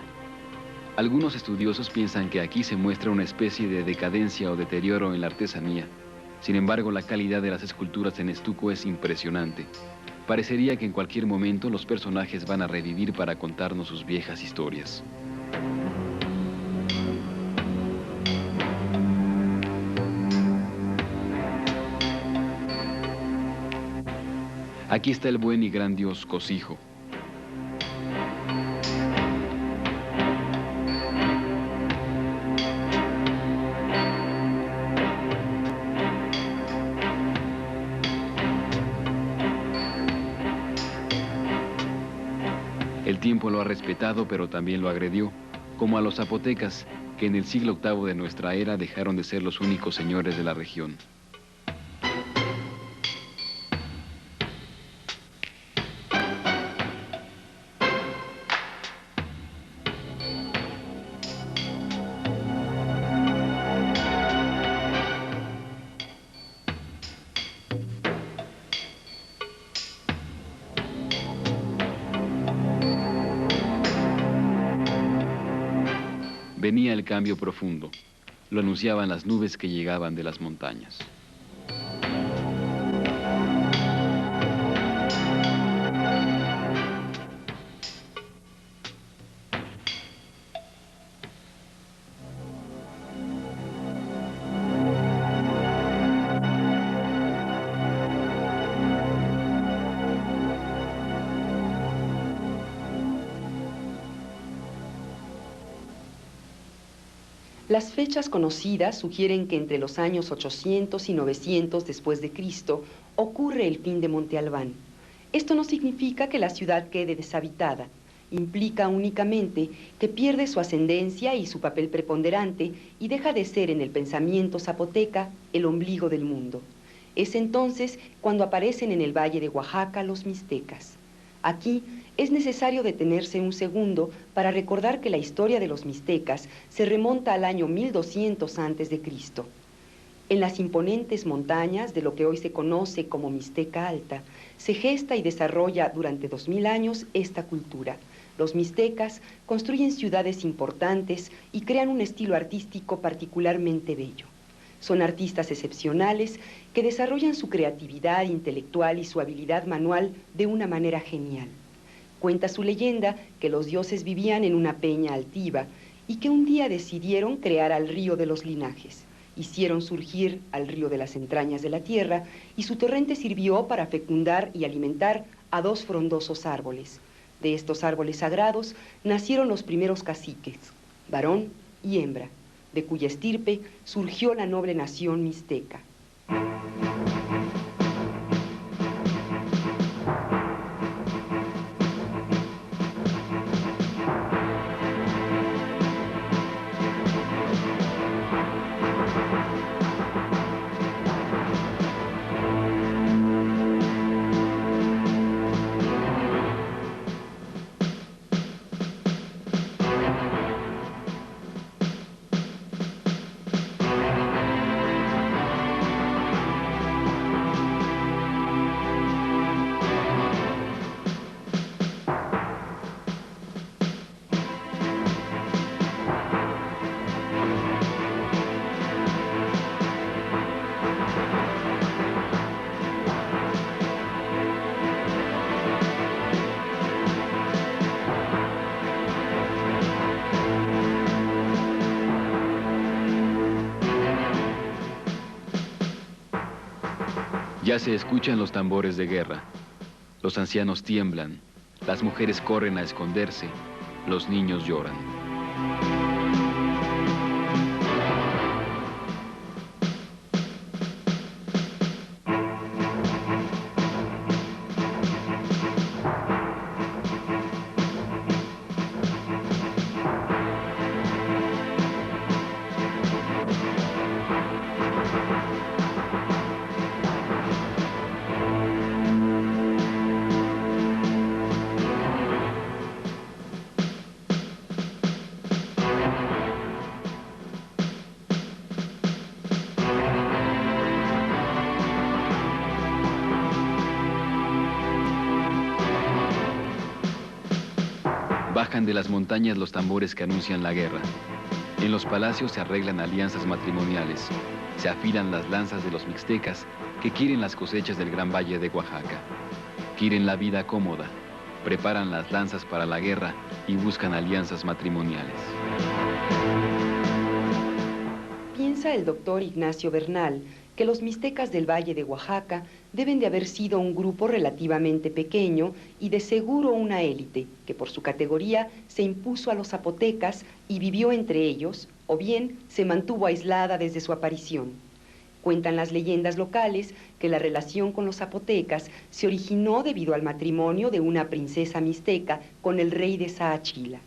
Algunos estudiosos piensan que aquí se muestra una especie de decadencia o deterioro en la artesanía. Sin embargo, la calidad de las esculturas en estuco es impresionante. Parecería que en cualquier momento los personajes van a revivir para contarnos sus viejas historias. Aquí está el buen y gran dios Cosijo. El tiempo lo ha respetado, pero también lo agredió, como a los zapotecas, que en el siglo VIII de nuestra era dejaron de ser los únicos señores de la región. Venía el cambio profundo. Lo anunciaban las nubes que llegaban de las montañas. Las fechas conocidas sugieren que entre los años 800 y 900 después de Cristo ocurre el fin de Monte Albán. Esto no significa que la ciudad quede deshabitada. Implica únicamente que pierde su ascendencia y su papel preponderante y deja de ser en el pensamiento zapoteca el ombligo del mundo. Es entonces cuando aparecen en el valle de Oaxaca los mixtecas. Aquí es necesario detenerse un segundo para recordar que la historia de los mixtecas se remonta al año 1200 a.C. En las imponentes montañas de lo que hoy se conoce como Mixteca Alta, se gesta y desarrolla durante 2000 años esta cultura. Los mixtecas construyen ciudades importantes y crean un estilo artístico particularmente bello. Son artistas excepcionales que desarrollan su creatividad intelectual y su habilidad manual de una manera genial. Cuenta su leyenda que los dioses vivían en una peña altiva y que un día decidieron crear al río de los linajes. Hicieron surgir al río de las entrañas de la tierra y su torrente sirvió para fecundar y alimentar a dos frondosos árboles. De estos árboles sagrados nacieron los primeros caciques, varón y hembra, de cuya estirpe surgió la noble nación mixteca. Ya se escuchan los tambores de guerra. Los ancianos tiemblan, las mujeres corren a esconderse, los niños lloran. Bajan de las montañas los tambores que anuncian la guerra. En los palacios se arreglan alianzas matrimoniales. Se afilan las lanzas de los mixtecas que quieren las cosechas del Gran Valle de Oaxaca. Quieren la vida cómoda, preparan las lanzas para la guerra y buscan alianzas matrimoniales. Piensa el doctor Ignacio Bernal que los mixtecas del Valle de Oaxaca deben de haber sido un grupo relativamente pequeño y de seguro una élite que por su categoría se impuso a los zapotecas y vivió entre ellos, o bien se mantuvo aislada desde su aparición. Cuentan las leyendas locales que la relación con los zapotecas se originó debido al matrimonio de una princesa mixteca con el rey de Saachila.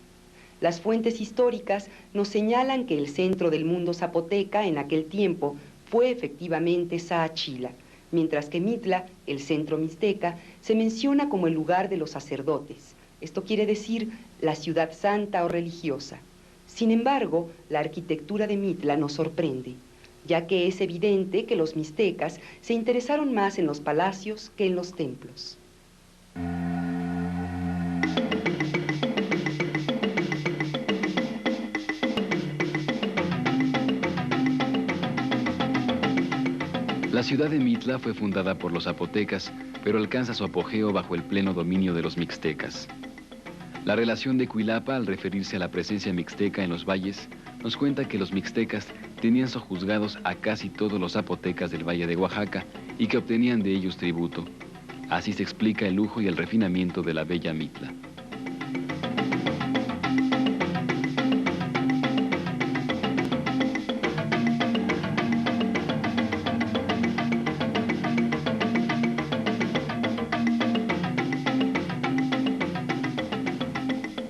Las fuentes históricas nos señalan que el centro del mundo zapoteca en aquel tiempo fue efectivamente Saachila, mientras que Mitla, el centro mixteca, se menciona como el lugar de los sacerdotes. Esto quiere decir la ciudad santa o religiosa. Sin embargo, la arquitectura de Mitla nos sorprende, ya que es evidente que los mixtecas se interesaron más en los palacios que en los templos. La ciudad de Mitla fue fundada por los zapotecas, pero alcanza su apogeo bajo el pleno dominio de los mixtecas. La relación de Cuilapa, al referirse a la presencia mixteca en los valles, nos cuenta que los mixtecas tenían sojuzgados a casi todos los zapotecas del Valle de Oaxaca y que obtenían de ellos tributo. Así se explica el lujo y el refinamiento de la bella Mitla.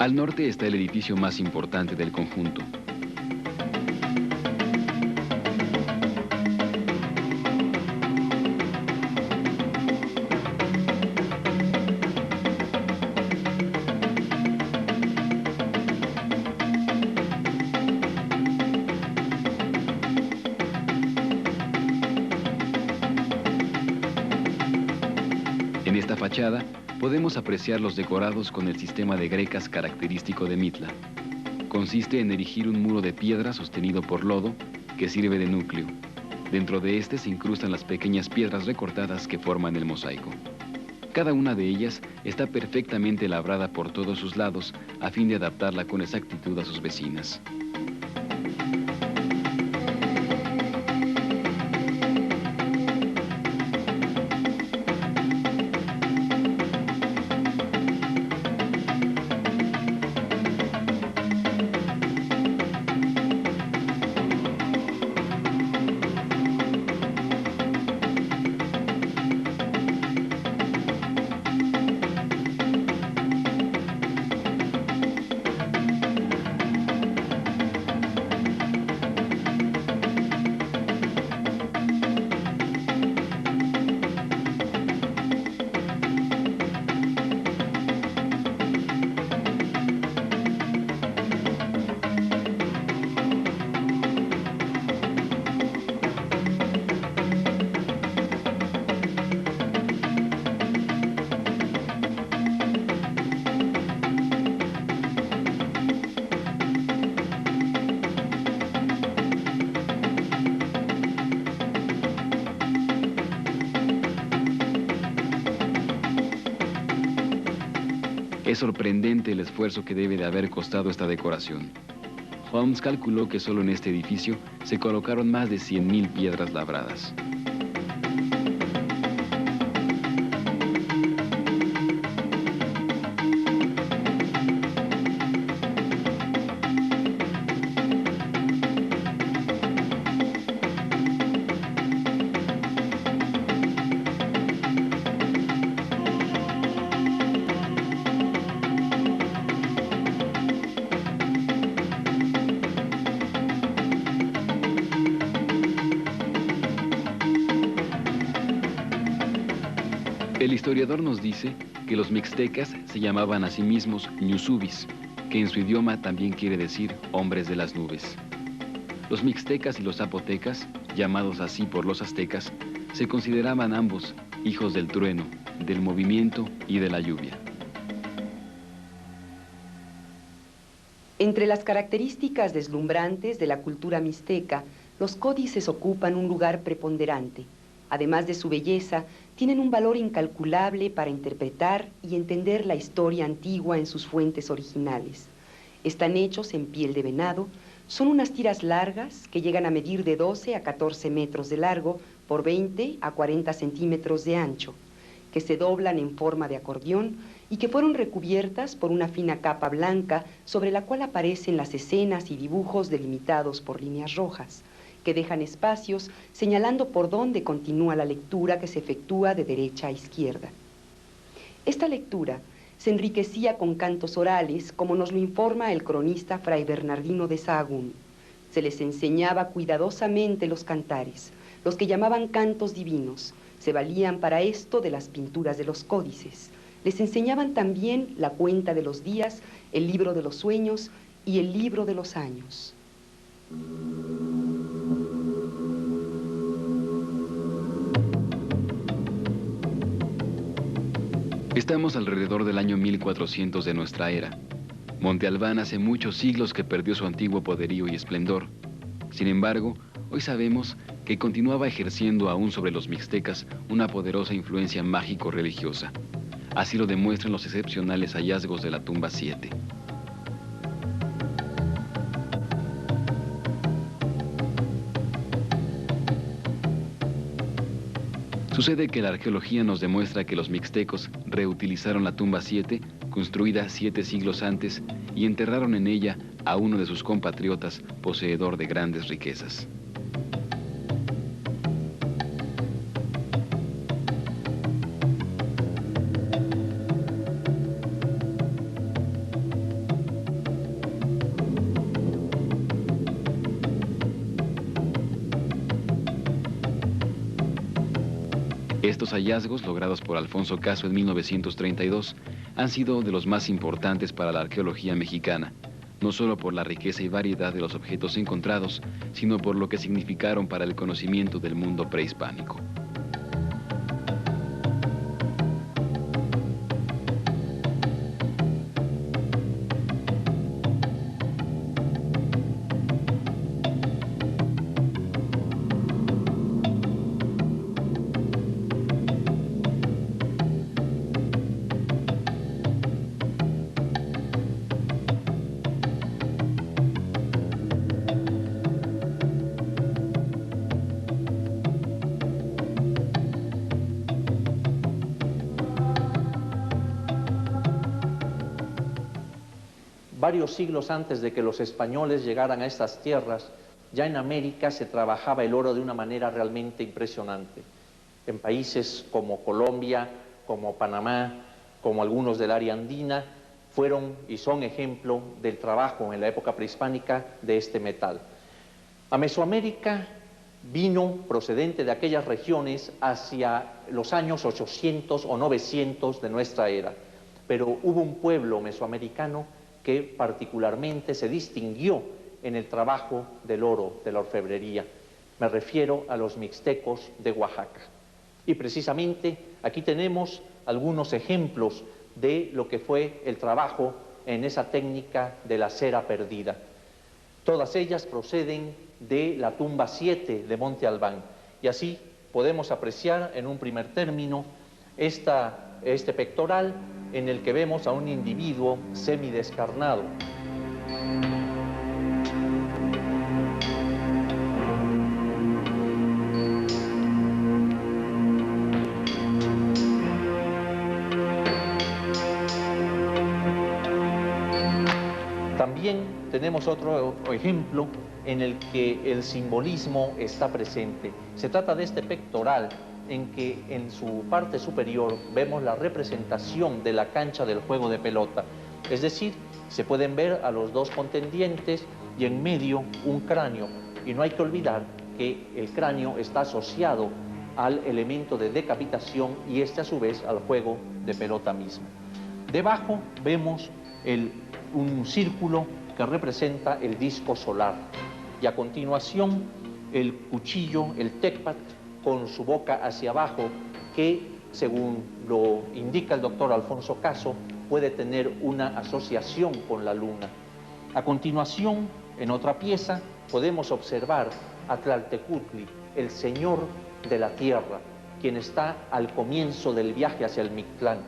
Al norte está el edificio más importante del conjunto. En esta fachada podemos apreciar los decorados con el sistema de grecas característico de Mitla. Consiste en erigir un muro de piedra sostenido por lodo que sirve de núcleo. Dentro de este se incrustan las pequeñas piedras recortadas que forman el mosaico. Cada una de ellas está perfectamente labrada por todos sus lados a fin de adaptarla con exactitud a sus vecinas. Es sorprendente el esfuerzo que debe de haber costado esta decoración. Holmes calculó que solo en este edificio se colocaron más de 100,000 piedras labradas. El historiador nos dice que los mixtecas se llamaban a sí mismos ñusubis, que en su idioma también quiere decir hombres de las nubes. Los mixtecas y los zapotecas, llamados así por los aztecas, se consideraban ambos hijos del trueno, del movimiento y de la lluvia. Entre las características deslumbrantes de la cultura mixteca, los códices ocupan un lugar preponderante. Además de su belleza, tienen un valor incalculable para interpretar y entender la historia antigua en sus fuentes originales. Están hechos en piel de venado, son unas tiras largas que llegan a medir de 12 a 14 metros de largo por 20 a 40 centímetros de ancho, que se doblan en forma de acordeón y que fueron recubiertas por una fina capa blanca sobre la cual aparecen las escenas y dibujos delimitados por líneas rojas, que dejan espacios señalando por dónde continúa la lectura que se efectúa de derecha a izquierda. Esta lectura se enriquecía con cantos orales, como nos lo informa el cronista Fray Bernardino de Sahagún. Se les enseñaba cuidadosamente los cantares, los que llamaban cantos divinos. Se valían para esto de las pinturas de los códices. Les enseñaban también la cuenta de los días, el libro de los sueños y el libro de los años. Estamos alrededor del año 1400 de nuestra era. Monte Albán hace muchos siglos que perdió su antiguo poderío y esplendor. Sin embargo, hoy sabemos que continuaba ejerciendo aún sobre los mixtecas una poderosa influencia mágico-religiosa. Así lo demuestran los excepcionales hallazgos de la tumba 7. Sucede que la arqueología nos demuestra que los mixtecos reutilizaron la tumba 7, construida 7 siglos antes, y enterraron en ella a uno de sus compatriotas, poseedor de grandes riquezas. Estos hallazgos, logrados por Alfonso Caso en 1932, han sido de los más importantes para la arqueología mexicana, no solo por la riqueza y variedad de los objetos encontrados, sino por lo que significaron para el conocimiento del mundo prehispánico. Varios siglos antes de que los españoles llegaran a estas tierras, ya en América se trabajaba el oro de una manera realmente impresionante. En países como Colombia, como Panamá, como algunos del área andina, fueron y son ejemplo del trabajo en la época prehispánica de este metal. A Mesoamérica vino procedente de aquellas regiones hacia los años 800 o 900 de nuestra era, pero hubo un pueblo mesoamericano que particularmente se distinguió en el trabajo del oro, de la orfebrería. Me refiero a los mixtecos de Oaxaca. Y precisamente aquí tenemos algunos ejemplos de lo que fue el trabajo en esa técnica de la cera perdida. Todas ellas proceden de la tumba 7 de Monte Albán. Y así podemos apreciar en un primer término este pectoral en el que vemos a un individuo semidescarnado. También tenemos otro ejemplo en el que el simbolismo está presente. Se trata de este pectoral en que en su parte superior vemos la representación de la cancha del juego de pelota. Es decir, se pueden ver a los dos contendientes y en medio un cráneo. Y no hay que olvidar que el cráneo está asociado al elemento de decapitación y este a su vez al juego de pelota mismo. Debajo vemos un círculo que representa el disco solar y a continuación el cuchillo, el tecpat, con su boca hacia abajo, que, según lo indica el doctor Alfonso Caso, puede tener una asociación con la luna. A continuación, en otra pieza, podemos observar a Tlaltecutli, el señor de la tierra, quien está al comienzo del viaje hacia el Mictlán.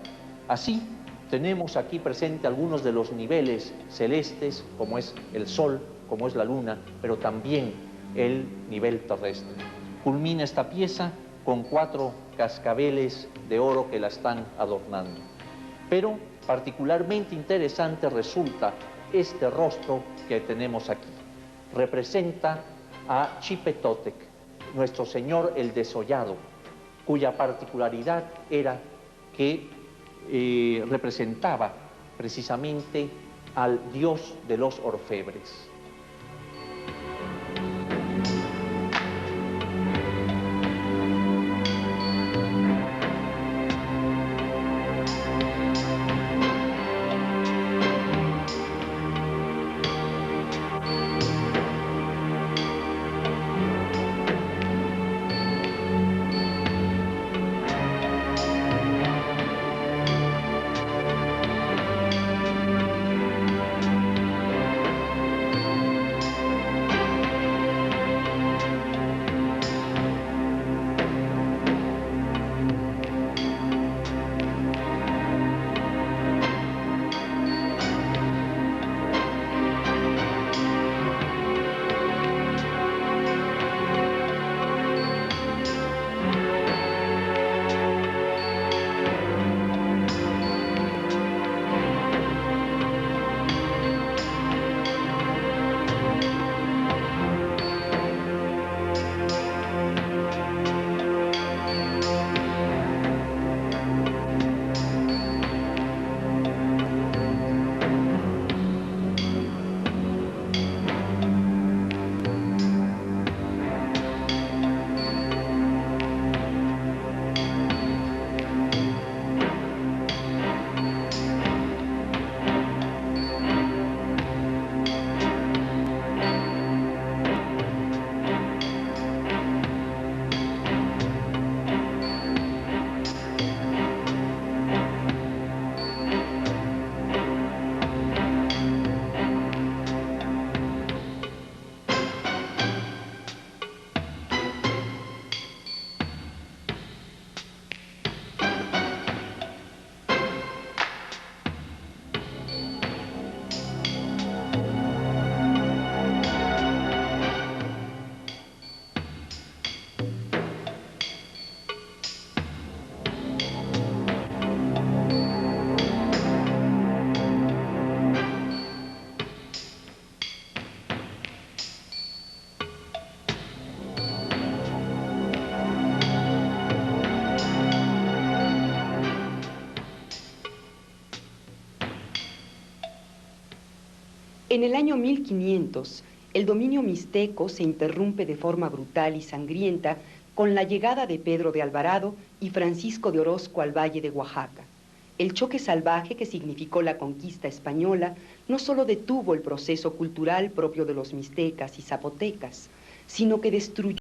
Así, tenemos aquí presente algunos de los niveles celestes, como es el sol, como es la luna, pero también el nivel terrestre. Culmina esta pieza con 4 cascabeles de oro que la están adornando. Pero particularmente interesante resulta este rostro que tenemos aquí. Representa a Chipetotec, nuestro señor el desollado, cuya particularidad era que representaba precisamente al dios de los orfebres. En el año 1500, el dominio mixteco se interrumpe de forma brutal y sangrienta con la llegada de Pedro de Alvarado y Francisco de Orozco al valle de Oaxaca. El choque salvaje que significó la conquista española no solo detuvo el proceso cultural propio de los mixtecas y zapotecas, sino que destruyó